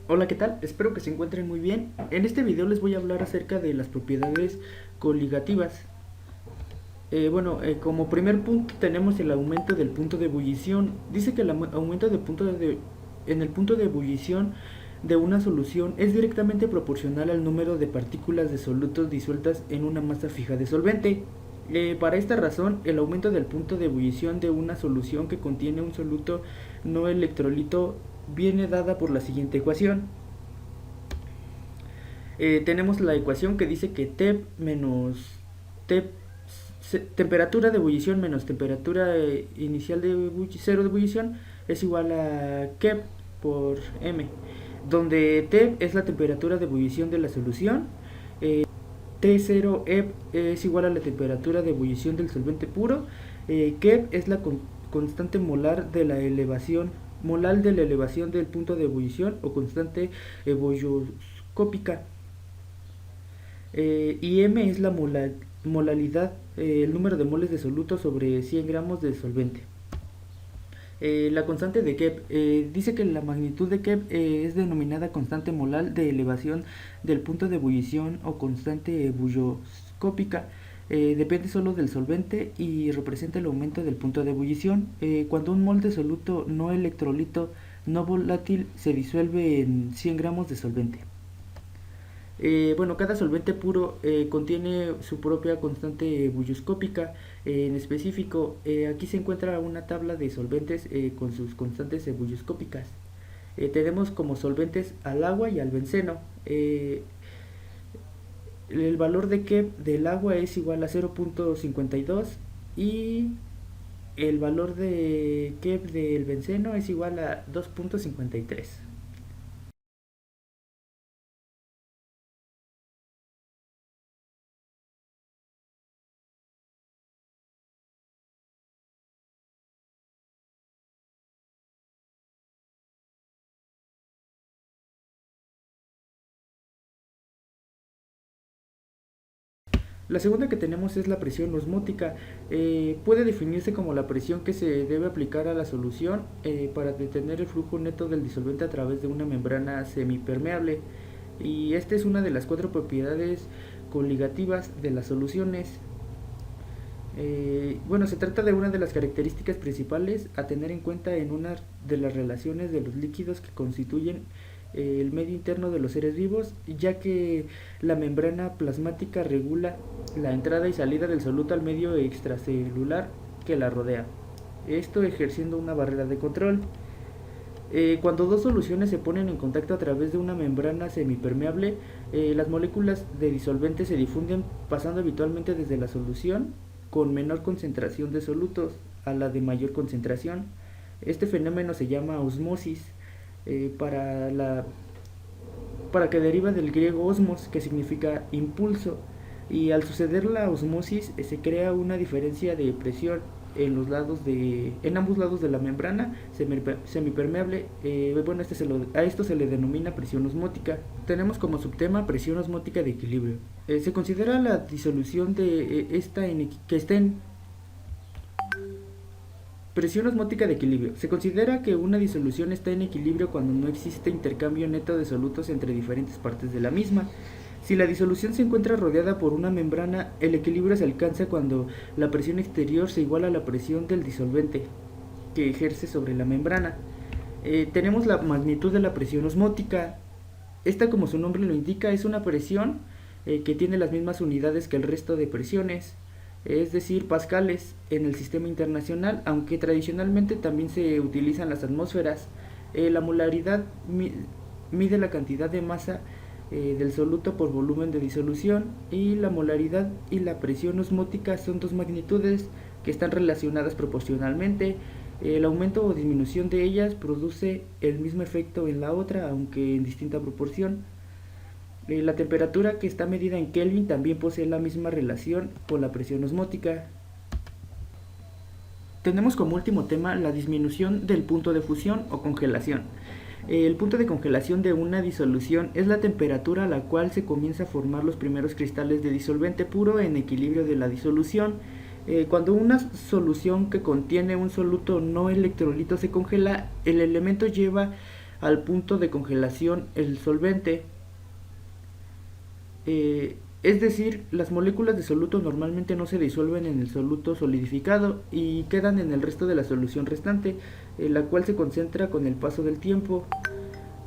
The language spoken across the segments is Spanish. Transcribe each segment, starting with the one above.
Hola, ¿qué tal? Espero que se encuentren muy bien. En este video les voy a hablar acerca de las propiedades coligativas. Como primer punto tenemos el aumento del punto de ebullición. Dice que el aumento de en el punto de ebullición de una solución es directamente proporcional al número de partículas de solutos disueltas en una masa fija de solvente. Para esta razón, el aumento del punto de ebullición de una solución que contiene un soluto no electrolito viene dada por la siguiente ecuación. Tenemos la ecuación que dice que T menos T temperatura de ebullición menos temperatura inicial de cero de ebullición es igual a Kep por M, donde T es la temperatura de ebullición de la solución, T0 EP es igual a la temperatura de ebullición del solvente puro, Kep es la constante molar de la elevación del punto de ebullición o constante ebullioscópica. Y M es la molalidad, el número de moles de soluto sobre 100 gramos de solvente. La constante de Kep dice que la magnitud de Kep es denominada constante molar de elevación del punto de ebullición o constante ebullioscópica. Depende solo del solvente y representa el aumento del punto de ebullición. Cuando un mol de soluto no electrolito no volátil se disuelve en 100 gramos de solvente. Cada solvente puro contiene su propia constante bulloscópica. En específico, aquí se encuentra una tabla de solventes con sus constantes bulloscópicas. Tenemos como solventes al agua y al benceno. El valor de Kep del agua es igual a 0.52 y el valor de Kep del benceno es igual a 2.53. La segunda que tenemos es la presión osmótica. Puede definirse como la presión que se debe aplicar a la solución para detener el flujo neto del disolvente a través de una membrana semipermeable. Y esta es una de las cuatro propiedades coligativas de las soluciones. Se trata de una de las características principales a tener en cuenta en una de las relaciones de los líquidos que constituyen el medio interno de los seres vivos, ya que la membrana plasmática regula la entrada y salida del soluto al medio extracelular que la rodea, esto ejerciendo una barrera de control. Cuando dos soluciones se ponen en contacto a través de una membrana semipermeable, las moléculas de disolvente se difunden pasando habitualmente desde la solución con menor concentración de solutos a la de mayor concentración. Este fenómeno se llama osmosis, eh, para, la, para que deriva del griego osmos, que significa impulso, y al suceder la osmosis se crea una diferencia de presión en ambos lados de la membrana semipermeable. A esto se le denomina presión osmótica. Tenemos como subtema presión osmótica de equilibrio. Se considera la disolución de que está en presión osmótica de equilibrio. Se considera que una disolución está en equilibrio cuando no existe intercambio neto de solutos entre diferentes partes de la misma. Si la disolución se encuentra rodeada por una membrana, el equilibrio se alcanza cuando la presión exterior se iguala a la presión del disolvente que ejerce sobre la membrana. Tenemos la magnitud de la presión osmótica. Esta, como su nombre lo indica, es una presión que tiene las mismas unidades que el resto de presiones, es decir, pascales en el sistema internacional, aunque tradicionalmente también se utilizan las atmósferas. La molaridad mide la cantidad de masa del soluto por volumen de disolución, y la molaridad y la presión osmótica son dos magnitudes que están relacionadas proporcionalmente. El aumento o disminución de ellas produce el mismo efecto en la otra, aunque en distinta proporción. La temperatura, que está medida en Kelvin, también posee la misma relación con la presión osmótica. Tenemos como último tema la disminución del punto de fusión o congelación. El punto de congelación de una disolución es la temperatura a la cual se comienza a formar los primeros cristales de disolvente puro en equilibrio de la disolución. Cuando una solución que contiene un soluto no electrolito se congela, el elemento lleva al punto de congelación el solvente. Es decir, las moléculas de soluto normalmente no se disuelven en el soluto solidificado y quedan en el resto de la solución restante, la cual se concentra con el paso del tiempo.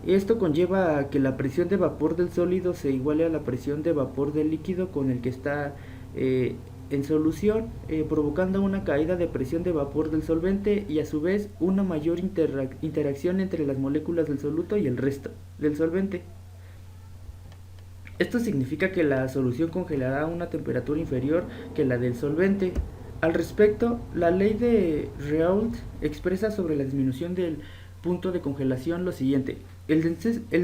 Esto conlleva a que la presión de vapor del sólido se iguale a la presión de vapor del líquido con el que está en solución, provocando una caída de presión de vapor del solvente y a su vez una mayor interacción entre las moléculas del soluto y el resto del solvente. Esto significa que la solución congelará a una temperatura inferior que la del solvente. Al respecto, la ley de Raoult expresa sobre la disminución del punto de congelación lo siguiente: el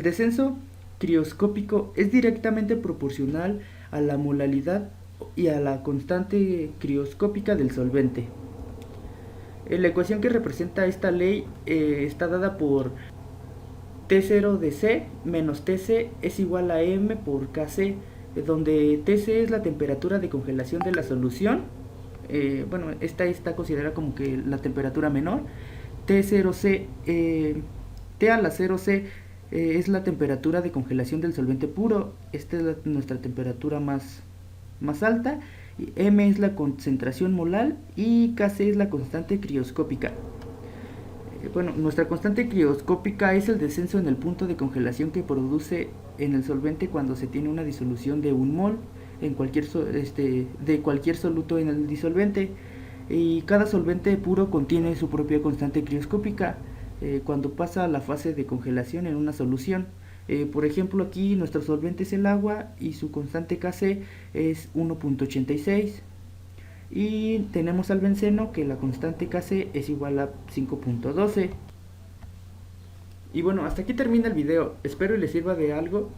descenso crioscópico es directamente proporcional a la molalidad y a la constante crioscópica del solvente. La ecuación que representa esta ley está dada por T0 de C menos Tc es igual a M por Kc, donde Tc es la temperatura de congelación de la solución. Bueno, esta está considerada como que la temperatura menor. T0C, T a la 0C es la temperatura de congelación del solvente puro. Esta es nuestra temperatura más alta. M es la concentración molar y Kc es la constante crioscópica. Bueno, nuestra constante crioscópica es el descenso en el punto de congelación que produce en el solvente cuando se tiene una disolución de 1 mol en de cualquier soluto en el disolvente, y cada solvente puro contiene su propia constante crioscópica cuando pasa a la fase de congelación en una solución. Por ejemplo, aquí nuestro solvente es el agua y su constante Kc es 1.86. Y tenemos al benceno, que la constante Kc es igual a 5.12. Y bueno, hasta aquí termina el video. Espero les sirva de algo.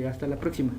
Hasta la próxima.